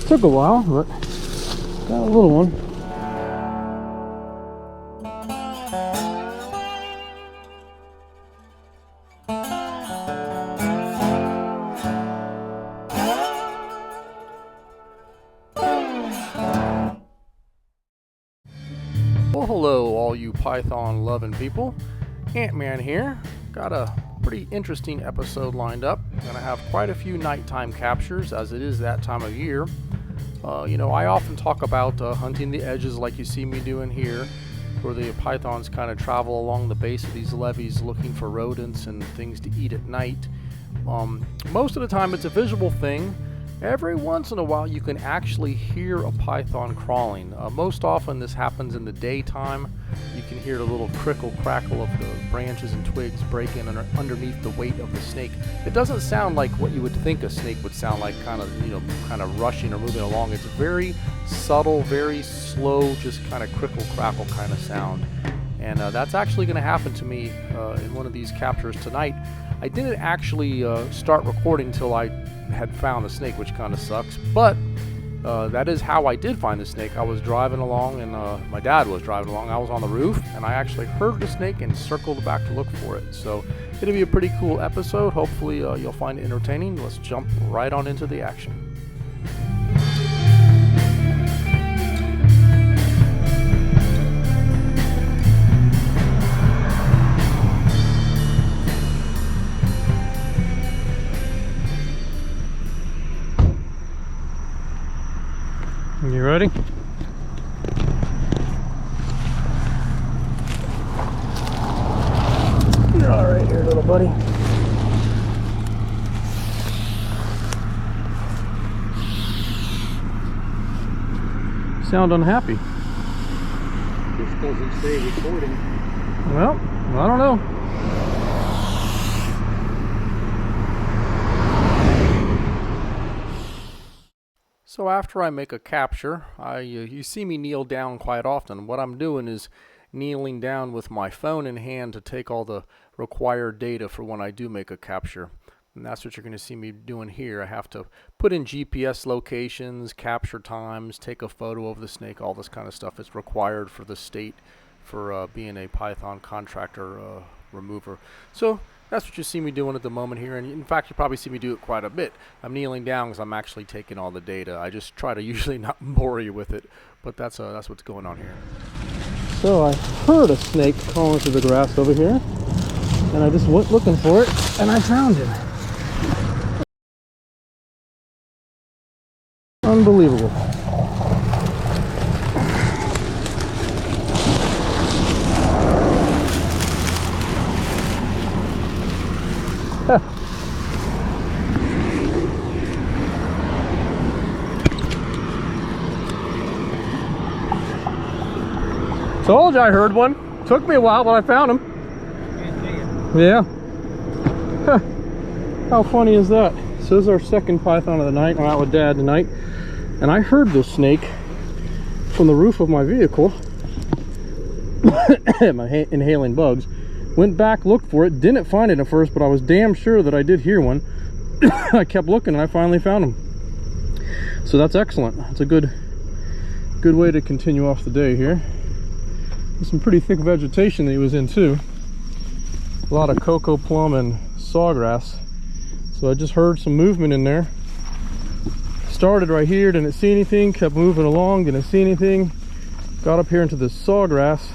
Took a while, but got a little one. Well, hello all you Python loving people. Ant-Man here. Got a pretty interesting episode lined up. Gonna have quite a few nighttime captures as it is that time of year. I often talk about hunting the edges like you see me doing here, where the pythons kind of travel along the base of these levees looking for rodents and things to eat at night. Most of the time it's a visual thing. Every once in a while you can actually hear a python crawling. Most often this happens in the daytime. You can hear the little crickle crackle of the branches and twigs breaking underneath the weight of the snake. It doesn't sound like what you would think a snake would sound like, kind of rushing or moving along. It's very subtle, very slow, just kind of crickle crackle kind of sound. And that's actually going to happen to me in one of these captures tonight. I didn't actually start recording until I had found the snake, which kind of sucks, but that is how I did find the snake. I was driving along, and my dad was driving along. I was on the roof, and I actually heard the snake and circled back to look for it. So it'll be a pretty cool episode. Hopefully you'll find it entertaining. Let's jump right on into the action. You ready? You're all right here, little buddy. Sound unhappy. This doesn't say recording. Well, I don't know. So after I make a capture, you see me kneel down quite often. What I'm doing is kneeling down with my phone in hand to take all the required data for when I do make a capture. And that's what you're going to see me doing here. I have to put in GPS locations, capture times, take a photo of the snake, all this kind of stuff. It's required for the state for being a Python contractor remover. So that's what you see me doing at the moment here, and in fact you probably see me do it quite a bit. I'm kneeling down because I'm actually taking all the data. I just try to usually not bore you with it, but that's what's going on here. So I heard a snake crawling through the grass over here, and I just went looking for it, and I found him. Unbelievable. Told you I heard one. Took me a while, but I found him. Yeah. How funny is that? So this is our second python of the night. I'm out with Dad tonight, and I heard this snake from the roof of my vehicle. My inhaling bugs. Went back, looked for it, didn't find it at first, but I was damn sure that I did hear one. I kept looking and I finally found him. So that's excellent. It's a good way to continue off the day here. There's some pretty thick vegetation that he was in too. A lot of cocoa plum and sawgrass. So I just heard some movement in there. Started right here, didn't see anything, kept moving along, didn't see anything. Got up here into the sawgrass.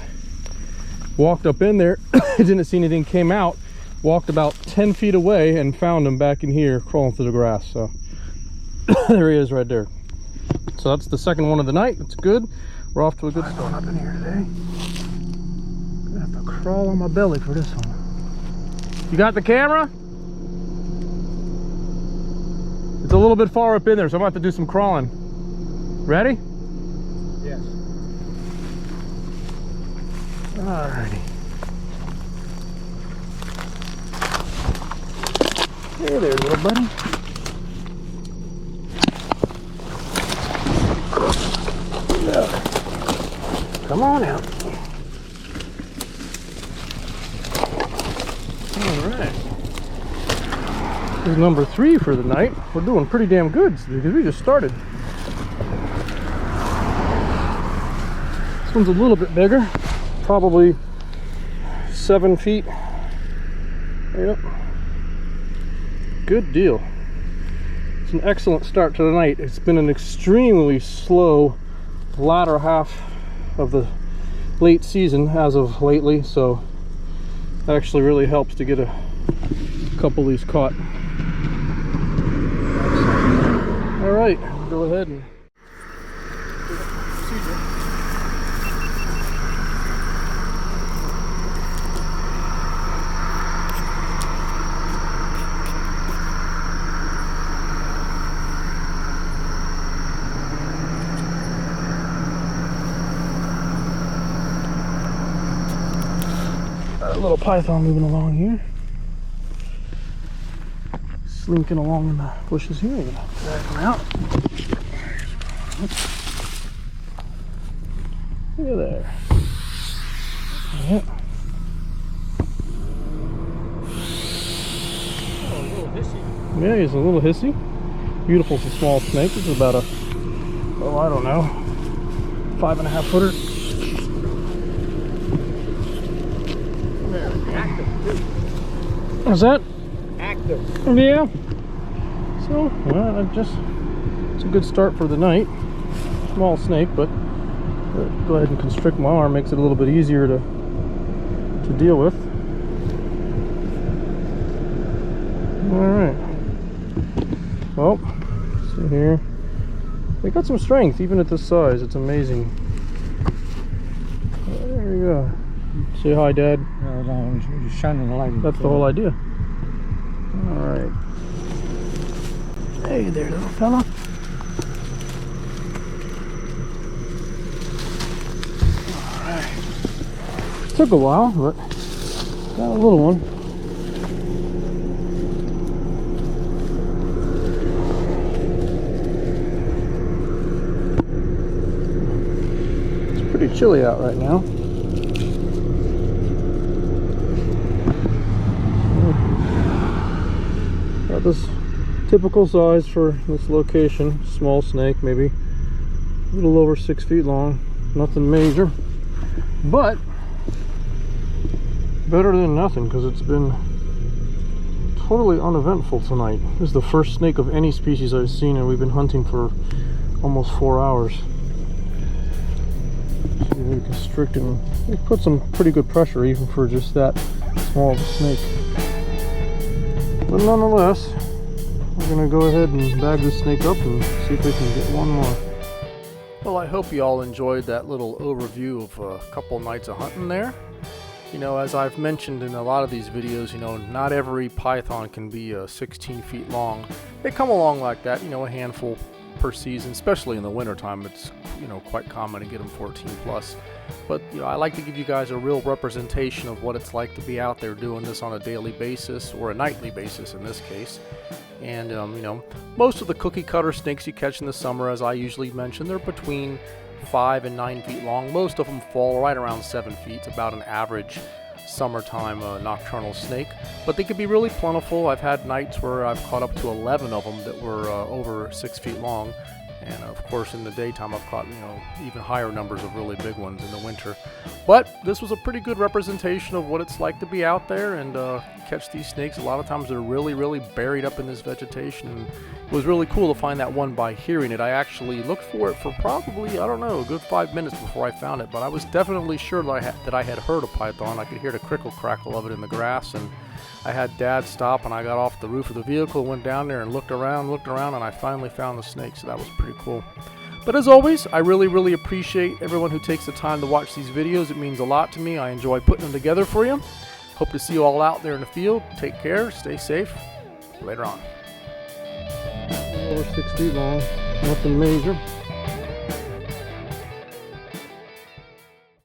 Walked up in there, didn't see anything, came out, walked about 10 feet away and found him back in here crawling through the grass. So there he is right there. So that's the second one of the night. It's good. We're off to a good start up in here today. Gonna have to crawl on my belly for this one. You got the camera? It's a little bit far up in there, so I'm gonna have to do some crawling. Ready? Yes. Alrighty. Hey there, little buddy. Come on out. Alright. This is number 3 for the night. We're doing pretty damn good because we just started. This one's a little bit bigger, probably 7 feet. Yep. Good deal. It's an excellent start to the night. It's been an extremely slow latter half of the late season as of lately, so it actually really helps to get a couple of these caught. All right, go ahead and a little python moving along here. Slinking along in the bushes here. I'm gonna drag him out. Look at there. Yep. Oh, a little hissy. Yeah, he's a little hissy. Beautiful for small snake. This is about a, oh, I don't know, 5.5 footer. Active too. What's that? Active. Yeah. So, well, it's a good start for the night. Small snake, but go ahead and constrict my arm. Makes it a little bit easier to deal with. All right. Well, see here. They got some strength even at this size. It's amazing. There you go. Say hi, Dad. No, he's shining the light. That's the whole idea. All right. Hey there, little fella. All right. Took a while, but got a little one. It's pretty chilly out right now. Got this typical size for this location. Small snake, maybe a little over 6 feet long. Nothing major, but better than nothing because it's been totally uneventful tonight. This is the first snake of any species I've seen, and we've been hunting for almost 4 hours. See, we constrict him. We put some pretty good pressure even for just that small of a snake. But nonetheless, we're going to go ahead and bag this snake up and see if we can get one more. Well, I hope you all enjoyed that little overview of a couple nights of hunting there. You know, as I've mentioned in a lot of these videos, you know, not every python can be 16 feet long. They come along like that, you know, a handful per season, especially in the wintertime. It's, you know, quite common to get them 14 plus. But, you know, I like to give you guys a real representation of what it's like to be out there doing this on a daily basis, or a nightly basis in this case. And, you know, most of the cookie cutter snakes you catch in the summer, as I usually mention, they're between 5 and 9 feet long. Most of them fall right around 7 feet. It's about an average summertime nocturnal snake. But they can be really plentiful. I've had nights where I've caught up to 11 of them that were over 6 feet long. And of course in the daytime I've caught, you know, even higher numbers of really big ones in the winter. But this was a pretty good representation of what it's like to be out there and catch these snakes. A lot of times they're really buried up in this vegetation, and it was really cool to find that one by hearing it. I actually looked for it for probably, I don't know, a good 5 minutes before I found it, but I was definitely sure that I had heard a python. I could hear the crickle crackle of it in the grass, and I had Dad stop, and I got off the roof of the vehicle, went down there and looked around, and I finally found the snake, so that was pretty cool. But as always, I really appreciate everyone who takes the time to watch these videos. It means a lot to me. I enjoy putting them together for you. Hope to see you all out there in the field. Take care, stay safe. Later on. Over 6 feet long, nothing major.